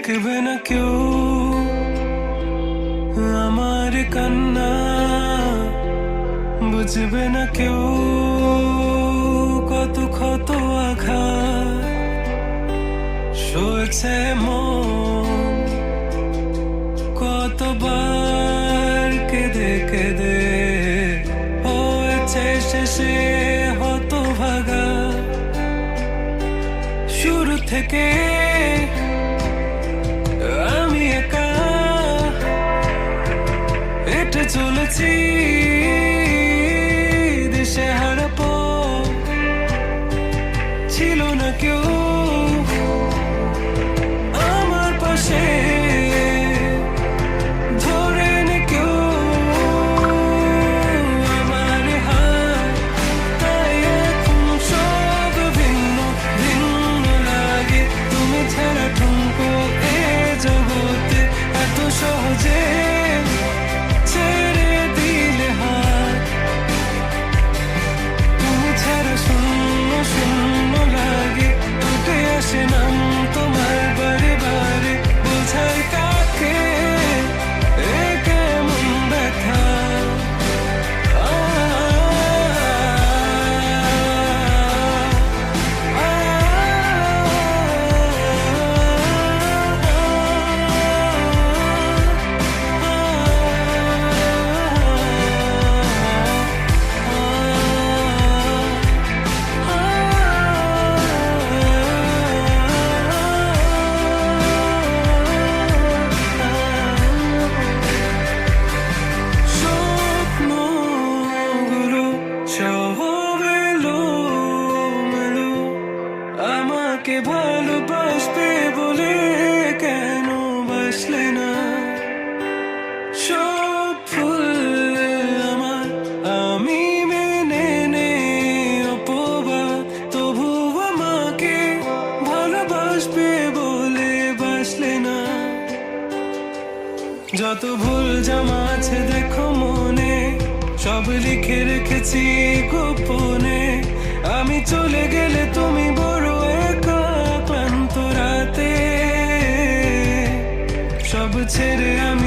দেখবে না কেউ আমার কান্না, বুঝবে না কেউ কত ক্ষত আঘাত সয়েছে মন, কতবার কেঁদে কেঁদে হয়েছে শেষে হতভাগা। শুরু থেকে আমি একা হেঁটে চলেছি দিশে হারা পথ, ছিল না কেউ আমার পাশে ধরে নে কেউ আমার হাত, তাই এখন সব ভিন্ন ভিন্ন লাগে। তুমি ছাড়া ঠুমকো এ জগতে এত সহজে ছেড়ে দিলে হাত। তুমি ছাড়া শূন্য শূন্য লাগে, উঠে আসে নাম তোমার বারে বারে। বোঝাই কাকে এ কেমন ব্যথা, স্বপ্নগুলো সব এলোমেলো। আমাকে ভালোবাসবে বলে কেন বাসলে না? সব ফুল আমার আমি মেনে নে অপবাদ, তবু আমাকে ভালোবাসবে বলে বাসলে না। যত ভুল জামা আছে দেখো মনে, সব লিখে রেখেছি গোপনে। আমি চলে গেলে তুমি বড় একা ক্লান্ত রাতে, সব ছেড়ে আমি